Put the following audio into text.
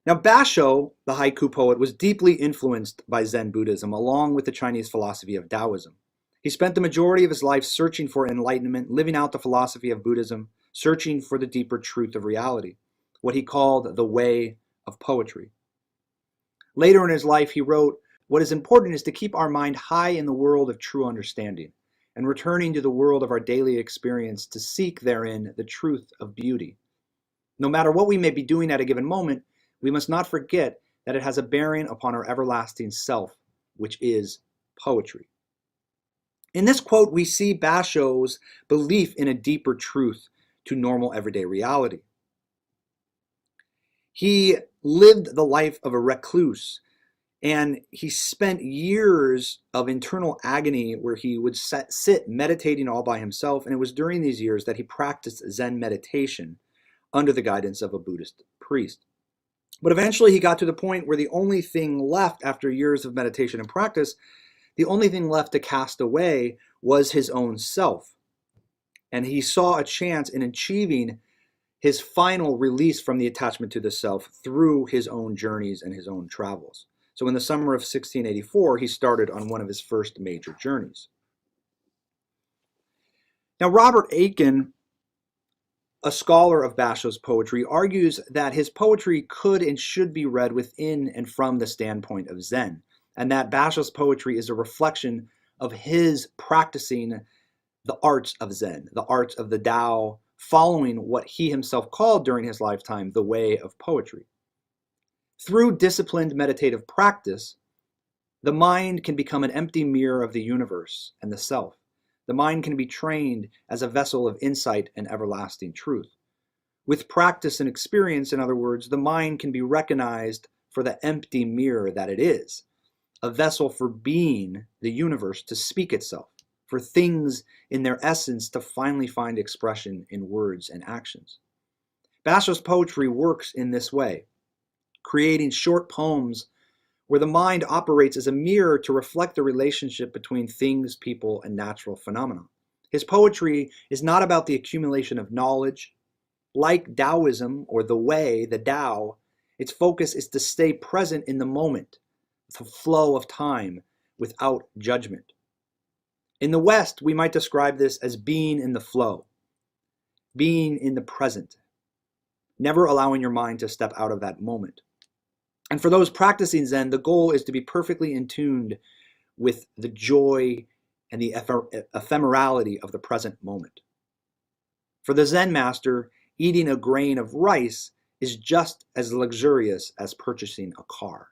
Now, Basho, the haiku poet, was deeply influenced by Zen Buddhism along with the Chinese philosophy of Taoism. He spent the majority of his life searching for enlightenment, living out the philosophy of Buddhism, searching for the deeper truth of reality, what he called the way of poetry. Later in his life, he wrote, "What is important is to keep our mind high in the world of true understanding, and returning to the world of our daily experience to seek therein the truth of beauty. No matter what we may be doing at a given moment, we must not forget that it has a bearing upon our everlasting self, which is poetry." In this quote, we see Basho's belief in a deeper truth to normal everyday reality. He lived the life of a recluse, and he spent years of internal agony where he would sit meditating all by himself, and it was during these years that he practiced Zen meditation under the guidance of a Buddhist priest. But eventually he got to the point where the only thing left after years of meditation and practice, the only thing left to cast away was his own self. And he saw a chance in achieving his final release from the attachment to the self through his own journeys and his own travels. So in the summer of 1684, he started on one of his first major journeys. Now, Robert Aiken, a scholar of Basho's poetry, argues that his poetry could and should be read within and from the standpoint of Zen, and that Basho's poetry is a reflection of his practicing the arts of Zen, the arts of the Tao, following what he himself called during his lifetime the way of poetry. Through disciplined meditative practice, the mind can become an empty mirror of the universe and the self. The mind can be trained as a vessel of insight and everlasting truth. With practice and experience, in other words, the mind can be recognized for the empty mirror that it is, a vessel for being, the universe to speak itself, for things in their essence to finally find expression in words and actions. Basho's poetry works in this way, creating short poems where the mind operates as a mirror to reflect the relationship between things, people, and natural phenomena. His poetry is not about the accumulation of knowledge. Like Taoism, or the way, the Tao, its focus is to stay present in the moment, the flow of time, without judgment. In the West, we might describe this as being in the flow, being in the present, never allowing your mind to step out of that moment. And for those practicing Zen, the goal is to be perfectly in tune with the joy and the ephemerality of the present moment. For the Zen master, eating a grain of rice is just as luxurious as purchasing a car.